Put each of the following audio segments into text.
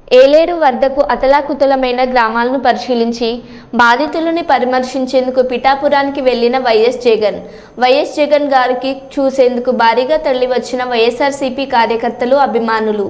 ఏలేరు వరదకు అతలాకుతలమైన గ్రామాలను పరిశీలించి బాధితులని పరామర్శించేందుకు పిఠాపురానికి వెళ్లిన వైఎస్ జగన్ గారికి చూసేందుకు భారీగా తరలివచ్చిన వైఎస్ఆర్సీపీ కార్యకర్తలు, అభిమానులు.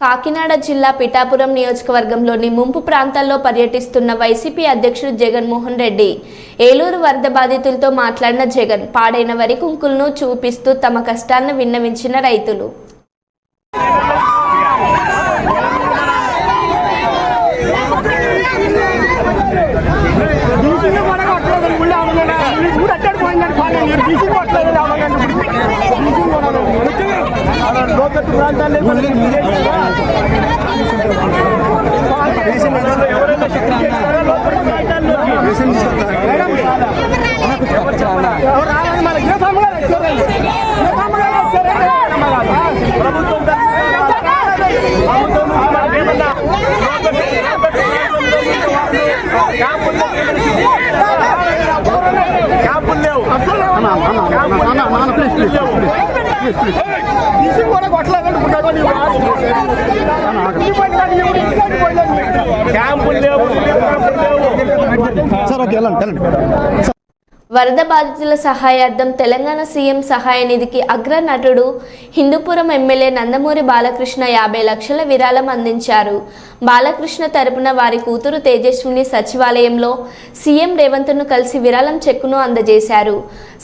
కాకినాడ జిల్లా పిఠాపురం నియోజకవర్గంలోని ముంపు ప్రాంతాల్లో పర్యటిస్తున్న వైసీపీ అధ్యక్షుడు జగన్మోహన్ రెడ్డి ఏలూరు వరద బాధితులతో మాట్లాడిన జగన్ పాడైన వరి కుంకులను చూపిస్తూ తమ కష్టాలను విన్నవించిన రైతులు. వరద బాధితుల సహాయార్థం తెలంగాణ సీఎం సహాయ నిధికి అగ్ర నటుడు హిందూపురం ఎమ్మెల్యే నందమూరి బాలకృష్ణ 50 లక్షల విరాళం అందించారు. బాలకృష్ణ తరపున వారి కూతురు తేజస్విని సచివాలయంలో సీఎం రేవంత్ను కలిసి విరాళం చెక్కును అందజేశారు.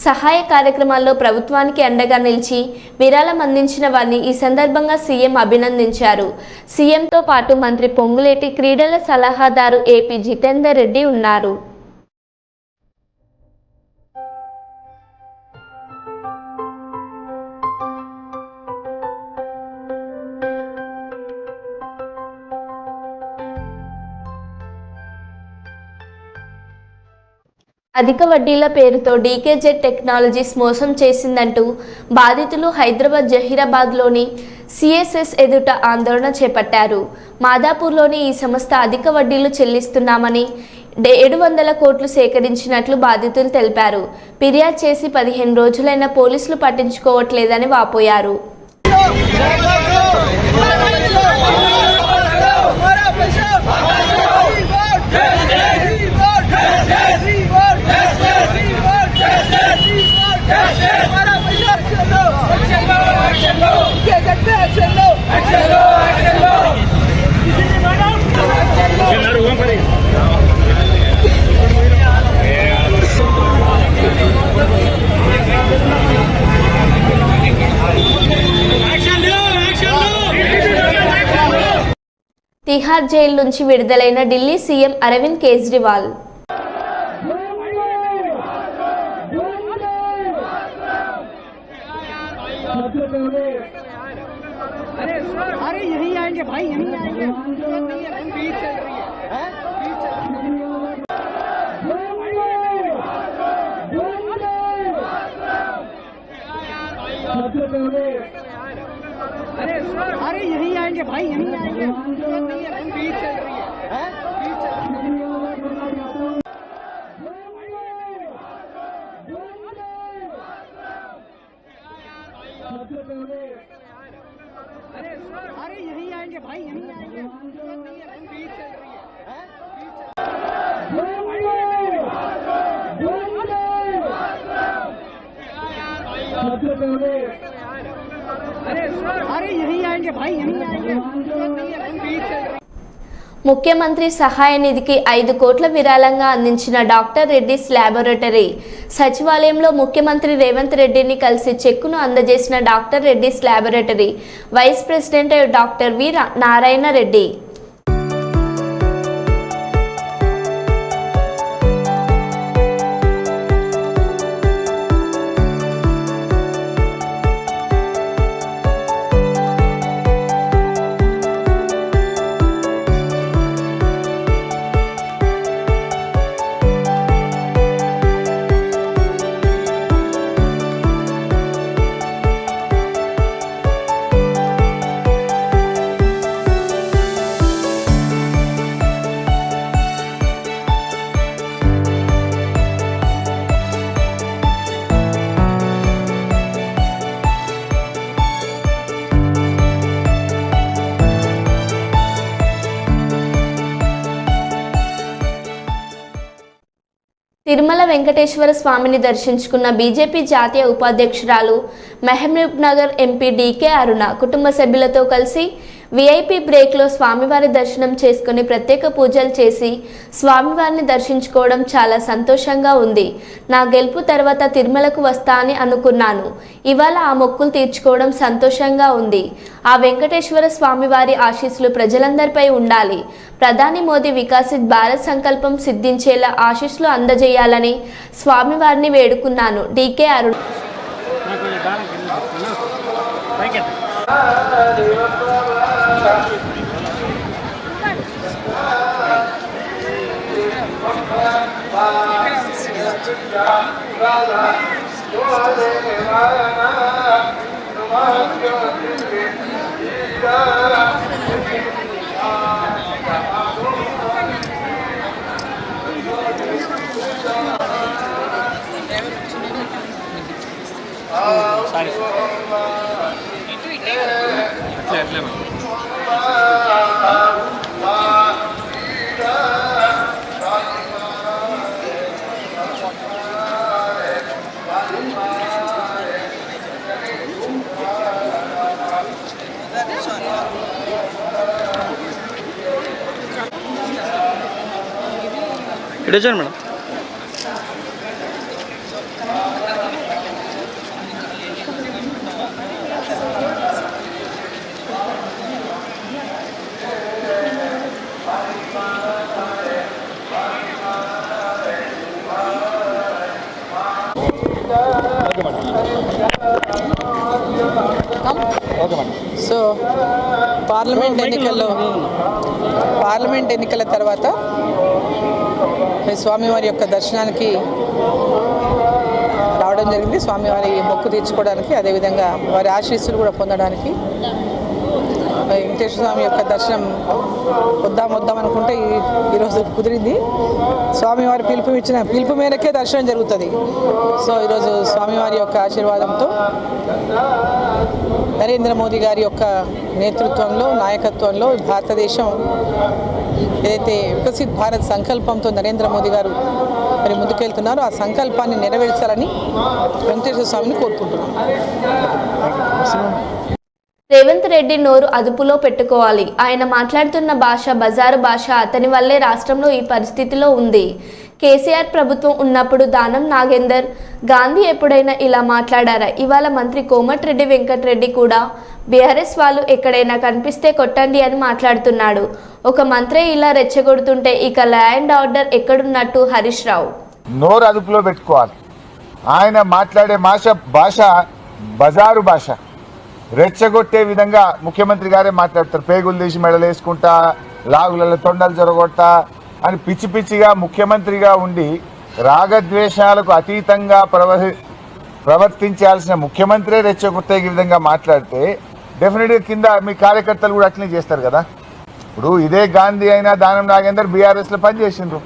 సహాయ కార్యక్రమాల్లో ప్రభుత్వానికి అండగా నిలిచి విరాళం అందించిన వారిని ఈ సందర్భంగా సీఎం అభినందించారు. సీఎంతో పాటు మంత్రి పొంగులేటి, క్రీడల సలహాదారు ఏపీ జితేందర్ రెడ్డి ఉన్నారు. అధిక వడ్డీల పేరుతో డీకేజెడ్ టెక్నాలజీస్ మోసం చేసిందంటూ బాధితులు హైదరాబాద్ జహీరాబాద్లోని సిఎస్ఎస్ ఎదుట ఆందోళన చేపట్టారు. మాదాపూర్లోని ఈ సంస్థ అధిక వడ్డీలు చెల్లిస్తున్నామని 700 కోట్లు సేకరించినట్లు బాధితులు తెలిపారు. ఫిర్యాదు చేసి 15 రోజులైన పోలీసులు పట్టించుకోవట్లేదని వాపోయారు. తిహార్ జైలు నుంచి విడుదలైన ఢిల్లీ సీఎం అరవింద్ కేజ్రీవాల్ अरे यहीं आएंगे भाई, यहीं आएंगे। स्पीच चल रही है, स्पीच चल रही है। अरे यहीं आएंगे। आएंगे भाई, यहीं आएंगे, जरूरत नहीं है, स्पीच चल रही है, स्पीच चल रही है। अरे यहीं आएंगे भाई, यहीं आएंगे, जरूरत नहीं है, स्पीच चल रही है, स्पीच अरे यहीं आएंगे भाई, यहीं आएंगे, जरूरत नहीं है, स्पीच चल रही है। ముఖ్యమంత్రి సహాయ నిధికి 5 కోట్ల విరాళంగా అందించిన డాక్టర్ రెడ్డిస్ ల్యాబొరేటరీ సచివాలయంలో ముఖ్యమంత్రి రేవంత్ రెడ్డిని కలిసి చెక్కును అందజేసిన doctor Reddy's laboratory vice president doctor V Narayana Reddy. Tirumala Venkateswara స్వామిని దర్శించుకున్న బీజేపీ జాతీయ ఉపాధ్యక్షురాలు Mahabubnagar MP DK Aruna కుటుంబ సభ్యులతో కలిసి వీఐపీ బ్రేక్లో స్వామివారి దర్శనం చేసుకుని ప్రత్యేక పూజలు చేసి స్వామివారిని దర్శించుకోవడం చాలా సంతోషంగా ఉంది. నా గెలుపు తర్వాత తిరుమలకు వస్తా అని అనుకున్నాను. ఇవాళ ఆ మొక్కులు తీర్చుకోవడం సంతోషంగా ఉంది. ఆ వెంకటేశ్వర స్వామివారి ఆశీస్సులు ప్రజలందరిపై ఉండాలి. ప్రధాని మోదీ వికసిత్ భారత్ సంకల్పం సిద్ధించేలా ఆశీస్సులు అందజేయాలని స్వామివారిని వేడుకున్నాను. డీకే అరుణ. ఇడొచ్చాను మేడం. సో పార్లమెంట్ ఎన్నికల తర్వాత స్వామివారి యొక్క దర్శనానికి రావడం జరిగింది. స్వామివారి మొక్కు తీర్చుకోవడానికి, అదేవిధంగా వారి ఆశీస్సులు కూడా పొందడానికి. వెంకటేశ్వర స్వామి యొక్క దర్శనం వద్దాం అనుకుంటే ఈరోజు కుదిరింది. స్వామివారి పిలుపు మేరకే దర్శనం జరుగుతుంది. సో ఈరోజు స్వామివారి యొక్క ఆశీర్వాదంతో నరేంద్ర మోదీ గారి యొక్క నేతృత్వంలో, నాయకత్వంలో భారతదేశం ఏదైతే వికసిత్ భారత్ సంకల్పంతో నరేంద్ర మోదీ గారు మరి ముందుకెళ్తున్నారో ఆ సంకల్పాన్ని నెరవేర్చాలని వెంకటేశ్వర స్వామిని కోరుకుంటున్నాను. రేవంత్ రెడ్డి నోరు అదుపులో పెట్టుకోవాలి. ఆయన మాట్లాడుతున్న భాష బజారు భాష. అతని వల్లే రాష్ట్రంలో ఈ పరిస్థితిలో ఉంది. కేసీఆర్ ప్రభుత్వం ఉన్నప్పుడు దానం నాగేందర్ గాంధీ ఎప్పుడైనా ఇలా మాట్లాడారా? ఇవాళ మంత్రి కోమటిరెడ్డి వెంకటరెడ్డి కూడా బీఆర్ఎస్ వాళ్ళు ఎక్కడైనా కనిపిస్తే కొట్టండి అని మాట్లాడుతున్నాడు. ఒక మంత్రి ఇలా రెచ్చగొడుతుంటే ఇక ల్యాండ్ ఆర్డర్ ఎక్కడున్నట్టు హరీష్ రావు. నోరు అదుపులో పెట్టుకోవాలి. ఆయన మాట్లాడే భాష బజారు భాష. రెచ్చగొట్టే విధంగా ముఖ్యమంత్రి గారే మాట్లాడతారు. పేగులు తీసి మెడలు వేసుకుంటా, లాగులలో తొండలు జరగొట్టా అని పిచ్చి పిచ్చిగా ముఖ్యమంత్రిగా ఉండి రాగద్వేషాలకు అతీతంగా ప్రవర్తించాల్సిన ముఖ్యమంత్రే రెచ్చగొట్టే విధంగా మాట్లాడితే డెఫినెట్గా కింద మీ కార్యకర్తలు కూడా అట్లనే చేస్తారు కదా. ఇప్పుడు ఇదే గాంధీ అయినా దానం నాగేందర్ బీఆర్ఎస్లో పనిచేసిండ్రు.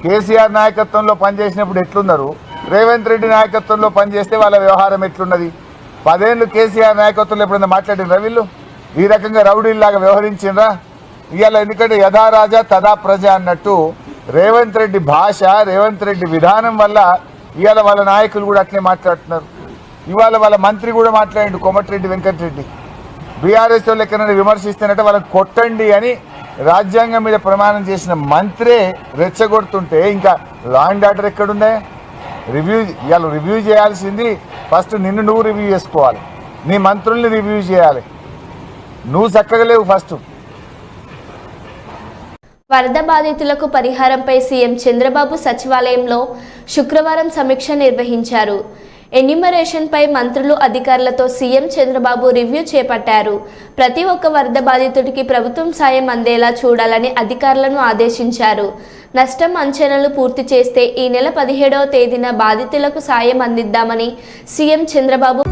కేసీఆర్ నాయకత్వంలో పనిచేసినప్పుడు ఎట్లున్నారు, రేవంత్ రెడ్డి నాయకత్వంలో పనిచేస్తే వాళ్ళ వ్యవహారం ఎట్లున్నది? 10 ఏళ్ళు కేసీఆర్ నాయకత్వంలో ఎప్పుడైనా మాట్లాడినరా వీళ్ళు? ఈ రకంగా రౌడీలాగా వ్యవహరించిండ్రా? ఇవాళ ఎందుకంటే యథా రాజా తదా ప్రజ అన్నట్టు రేవంత్ రెడ్డి భాష, రేవంత్ రెడ్డి విధానం వల్ల ఇవాళ వాళ్ళ నాయకులు కూడా అట్లే మాట్లాడుతున్నారు. ఇవాళ వాళ్ళ మంత్రి కూడా మాట్లాడిండు, కోమటిరెడ్డి వెంకటరెడ్డి. బీఆర్ఎస్ వాళ్ళు ఎక్కడైనా విమర్శిస్తున్నట్టే వాళ్ళని కొట్టండి అని రాజ్యాంగం మీద ప్రమాణం చేసిన మంత్రే రెచ్చగొడుతుంటే ఇంకా లా అండ్ ఆర్డర్ ఎక్కడుందే? ఇవాళ రివ్యూ చేయాల్సింది ఫస్ట్ నిన్ను నువ్వు రివ్యూ చేసుకోవాలి, నీ మంత్రుల్ని రివ్యూ చేయాలి. నువ్వు చక్కగా లేవు ఫస్ట్. వరద బాధితులకు పరిహారంపై సీఎం చంద్రబాబు సచివాలయంలో శుక్రవారం సమీక్ష నిర్వహించారు. ఎన్యూమరేషన్పై మంత్రులు అధికారులతో సీఎం చంద్రబాబు రివ్యూ చేపట్టారు. ప్రతి ఒక్క వరద బాధితుడికి ప్రభుత్వం సాయం అందేలా చూడాలని అధికారులను ఆదేశించారు. నష్టం అంచనాలు పూర్తి చేస్తే ఈ నెల 17వ తేదీన బాధితులకు సాయం అందిద్దామని సీఎం చంద్రబాబు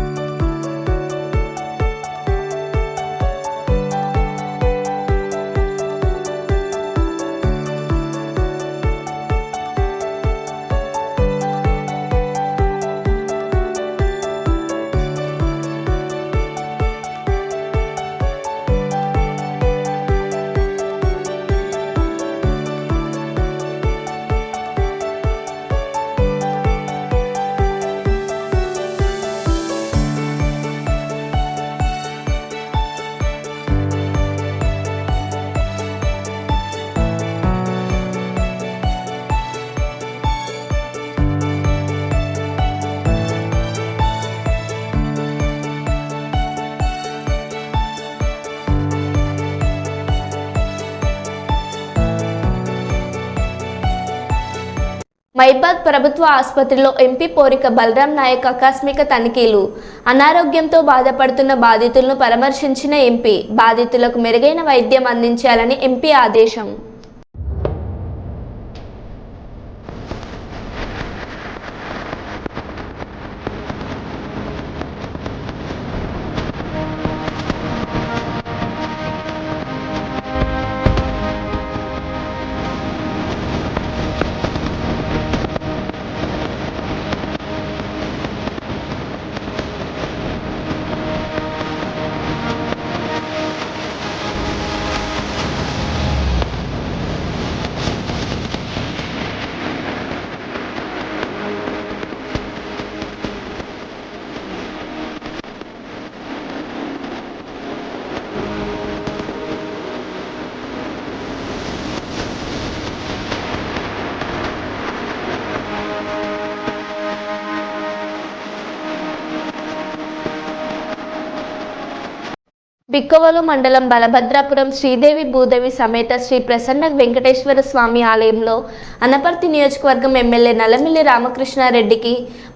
మైబాద్ ప్రభుత్వ ఆసుపత్రిలో ఎంపీ పోరిక బలరాం నాయక్ ఆకస్మిక తనిఖీలు. అనారోగ్యంతో బాధపడుతున్న బాధితులను పరామర్శించిన ఎంపీ బాధితులకు మెరుగైన వైద్యం అందించాలని ఎంపీ ఆదేశం. బిక్కవోలు మండలం బలభద్రాపురం శ్రీదేవి భూదేవి సమేత శ్రీ ప్రసన్న వెంకటేశ్వర స్వామి ఆలయంలో అనపర్తి నియోజకవర్గం ఎమ్మెల్యే నల్లమిల్లి రామకృష్ణారెడ్డికి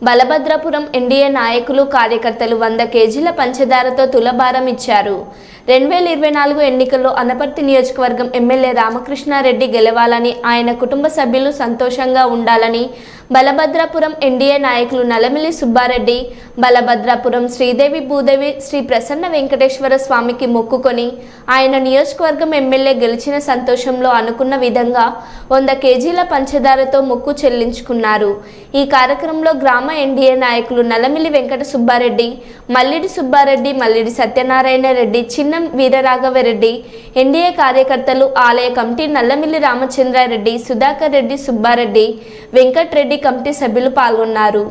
బలభద్రాపురం ఎన్డీఏ నాయకులు కార్యకర్తలు 100 కేజీల పంచదారతో తులభారం ఇచ్చారు. 2024 ఎన్నికల్లో అనపర్తి నియోజకవర్గం ఎమ్మెల్యే రామకృష్ణారెడ్డి గెలవాలని, ఆయన కుటుంబ సభ్యులు సంతోషంగా ఉండాలని బలభద్రాపురం ఎన్డీఏ నాయకులు నల్లమిల్లి సుబ్బారెడ్డి బలభద్రాపురం శ్రీదేవి భూదేవి శ్రీ ప్రసన్న వెంకటేశ్వర స్వామికి మొక్కుకొని ఆయన నియోజకవర్గం ఎమ్మెల్యే గెలిచిన సంతోషంలో అనుకున్న విధంగా 100 కేజీల పంచదారతో మొక్కు చెల్లించుకున్నారు. ఈ కార్యక్రమంలో గ్రామ ఎన్డీఏ నాయకులు నల్లమిల్లి వెంకట సుబ్బారెడ్డి, మల్లిడి సుబ్బారెడ్డి, మల్లిడి సత్యనారాయణ రెడ్డి, చిన్న వీరరాఘవరెడ్డి, ఎన్డీఏ కార్యకర్తలు, ఆలయ కమిటీ, నల్లమిల్లి రామచంద్రారెడ్డి, సుధాకర్ రెడ్డి, సుబ్బారెడ్డి, వెంకట్రెడ్డి కమిటీ సభ్యులు పాల్గొన్నారు.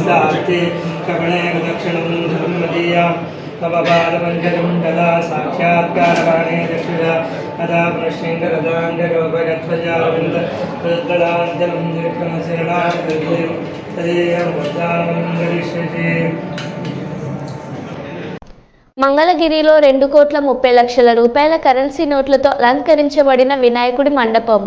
नमस्ते कवणे दक्षिणं धर्मदीया तव पादपङ्कजं कदा साक्षात्कारवाणे दक्षिणा कदा प्रश्यङ्करदाङ्गरोपगध्वजाविन्ददाञ्जलं दीर्घमशरणां तदेयं वदामङ्गलिष्यते। మంగళగిరిలో 2,30,00,000 రూపాయల కరెన్సీ నోట్లతో అలంకరించబడిన వినాయకుడి మండపం.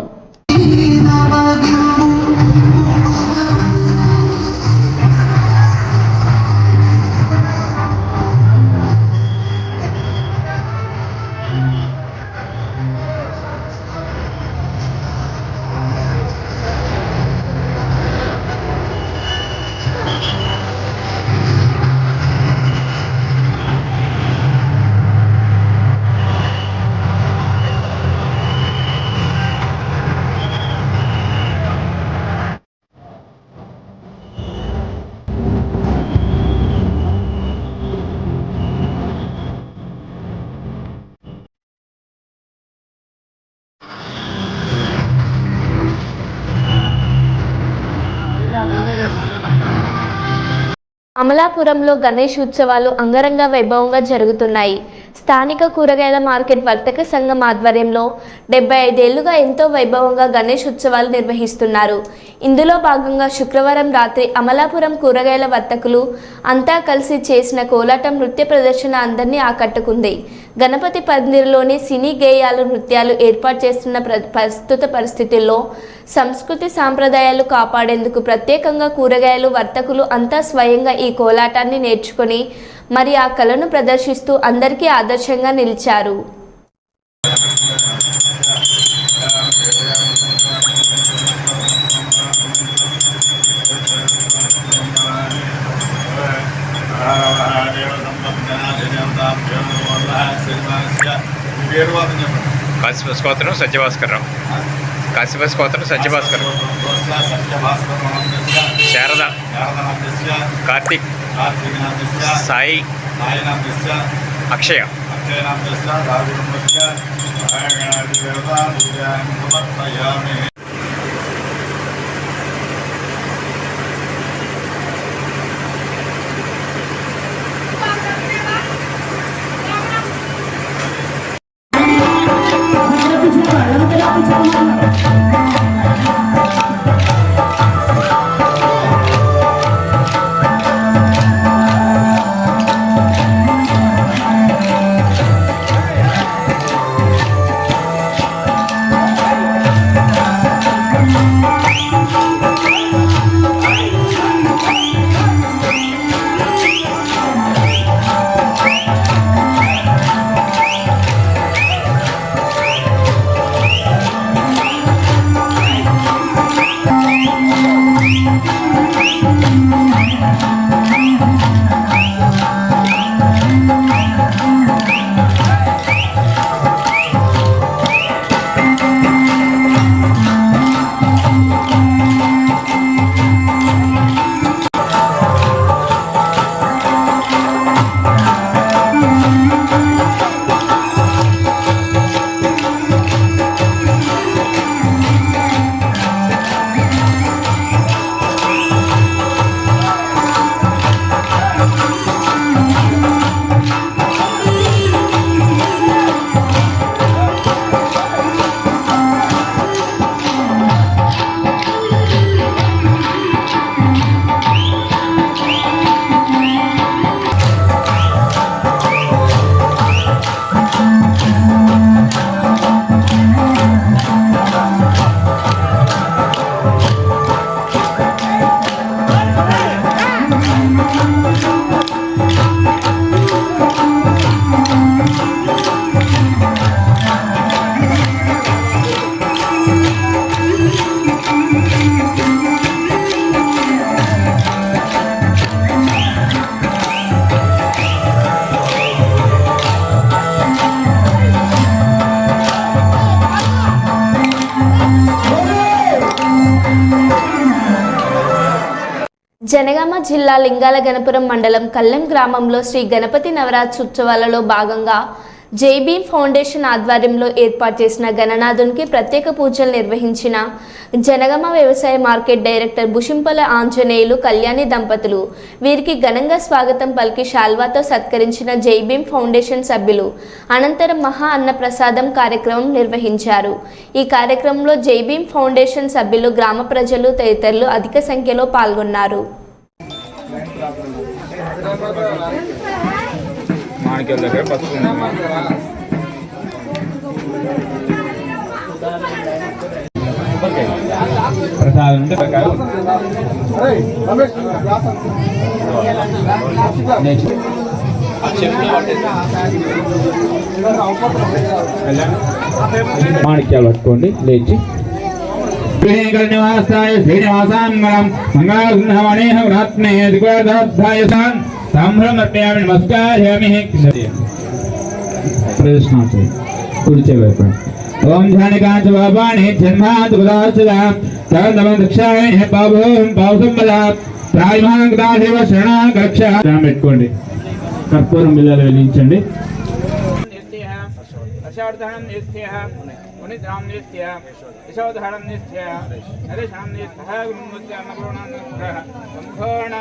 అమలాపురంలో గణేష్ ఉత్సవాలు అంగరంగ వైభవంగా జరుగుతున్నాయి. స్థానిక కూరగాయల మార్కెట్ వర్తక సంఘం ఆధ్వర్యంలో 75 ఏళ్లుగా ఎంతో వైభవంగా గణేష్ ఉత్సవాలు నిర్వహిస్తున్నారు. ఇందులో భాగంగా శుక్రవారం రాత్రి అమలాపురం కూరగాయల వర్తకులు అంతా కలిసి చేసిన కోలాటం నృత్య ప్రదర్శన అందరినీ ఆకట్టుకుంది. గణపతి పందిరిలోని సినీ గేయాలు నృత్యాలు ఏర్పాటు చేస్తున్న ప్రస్తుత పరిస్థితుల్లో సంస్కృతి సాంప్రదాయాలు కాపాడేందుకు ప్రత్యేకంగా కూరగాయలు వర్తకులు అంతా స్వయంగా ఈ కోలాటాన్ని నేర్చుకొని మరి ఆ కళను ప్రదర్శిస్తూ అందరికీ ఆదర్శంగా నిలిచారు. కాశీపస్కోత్రం సత్యభాస్కర్రావు కాశీపస్కోత్రం సత్యభాస్కర్ శారద కార్తిక్ సాయి అక్షయ జనగామ జిల్లా లింగాల గణపురం మండలం కల్లెం గ్రామంలో శ్రీ గణపతి నవరాత్రి ఉత్సవాలలో భాగంగా జై భీమ్ ఫౌండేషన్ ఆధ్వర్యంలో ఏర్పాటు చేసిన గణనాథునికి ప్రత్యేక పూజలు నిర్వహించిన జనగామ వ్యవసాయ మార్కెట్ డైరెక్టర్ బుషింపల ఆంజనేయులు కళ్యాణి దంపతులు. వీరికి ఘనంగా స్వాగతం పలికి శాల్వాతో సత్కరించిన జై భీమ్ ఫౌండేషన్ సభ్యులు. అనంతరం మహా అన్న ప్రసాదం కార్యక్రమం నిర్వహించారు. ఈ కార్యక్రమంలో జై భీమ్ ఫౌండేషన్ సభ్యులు, గ్రామ ప్రజలు తదితరులు అధిక సంఖ్యలో పాల్గొన్నారు. మాణిక్యాల దగ్గర పసుపు ప్రసాదం అంటే మాణిక్యాలు పట్టుకోండి లేచి నివాసాయ శ్రీనివాసాంగళం మంగళాత్మేయామి నమస్కార్యామి ప్రదర్శన కుడిచే వైపు ఓం ధ్యానికాంచ బాబాణి జన్మాత్ గుదాసుదా తగందమ దక్షాయణ బాబోం బావసంబదా ప్రాయమాంగదాదేవ శరణాగక్ష పెట్టుకోండి. కర్పూరం బిళ్ళలు వెలిగించండి. అషాఢం నిత్యః మునిద్రాం నిత్యః యశోధరం నిత్యః నరేషాం నిత్యః గురుముత్య అన్నపూర్ణాం నిత్యః సంపూర్ణ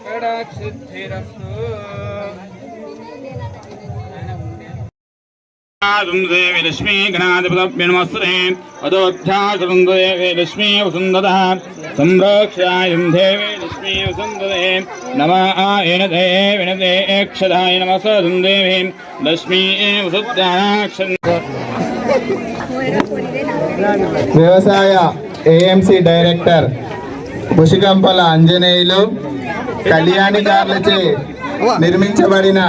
కడాక్షిద్ధిరస్తు. దేవి లక్ష్మీ గణాధిపతభ్యో నమస్తే అదోధ్యాసనం దేవి లక్ష్మీ వసుంధతః సంరక్షాయం దేవి లక్ష్మీ వసుంధతే నమః ఏన దేవి వినదేక్షదాయ నమస్తం దేవి లక్ష్మీ వసుద్ధాక్ష. వ్యవసాయ ఏఎంసీ డైరెక్టర్ బుషికంపల ఆంజనేయులు కళ్యాణి గార్లచే నిర్మించబడిన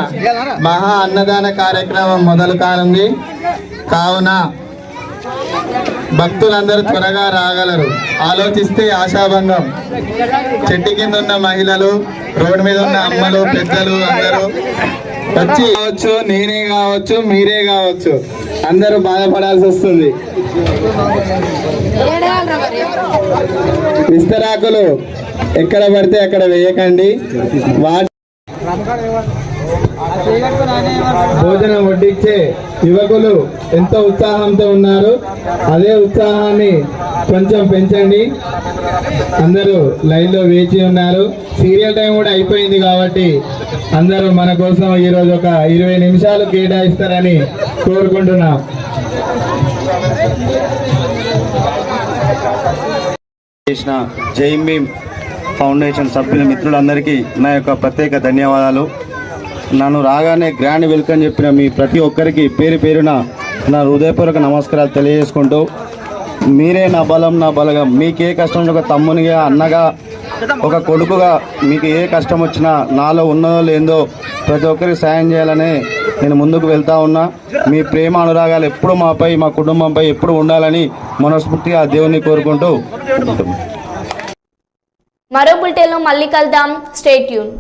మహా అన్నదాన కార్యక్రమం మొదలు కానుంది. కావున భక్తులందరూ త్వరగా రాగలరు. ఆలోచిస్తే ఆశాభంగం. చెట్టు కింద ఉన్న మహిళలు, రోడ్డు మీద ఉన్న అమ్మలు, పెద్దలు అందరూ వచ్చి కావచ్చు, నేనే కావచ్చు, మీరే కావచ్చు, అందరూ బాధపడాల్సి వస్తుంది. విస్తరాకులు ఎక్కడ పడితే అక్కడ వేయకండి. భోజనం వడ్డించే యువకులు ఎంతో ఉత్సాహంతో ఉన్నారు. అదే ఉత్సాహాన్ని కొంచెం పెంచండి. అందరూ లైన్లో వేచి ఉన్నారు. సీరియల్ టైం కూడా అయిపోయింది కాబట్టి అందరూ మన కోసం ఈరోజు ఒక 20 నిమిషాలు కేటాయిస్తారని కోరుకుంటున్నాం. చేసిన జై భీమ్ ఫౌండేషన్ సభ్యుల మిత్రులందరికీ నా యొక్క ప్రత్యేక ధన్యవాదాలు. నన్ను రాగానే గ్రాండ్ వెల్కమ్ చెప్పిన మీ ప్రతి ఒక్కరికి పేరు పేరున నా హృదయపూర్వక నమస్కారాలు తెలియజేసుకుంటూ, మీరే నా బలం, నా బలగం. మీకు ఏ కష్టం, ఒక తమ్మునిగా, అన్నగా, ఒక కొడుకుగా మీకు ఏ కష్టం వచ్చినా నాలో ఉన్నదో లేదో ప్రతి ఒక్కరికి సాయం చేయాలని నేను ముందుకు వెళ్తా ఉన్నా. మీ ప్రేమ అనురాగాలు ఎప్పుడు మాపై, మా కుటుంబంపై ఎప్పుడు ఉండాలని మనస్ఫూర్తిగా దేవుని కోరుకుంటూ మరో బులెటిన్లో మళ్ళీ కలుద్దాం. Stay tune.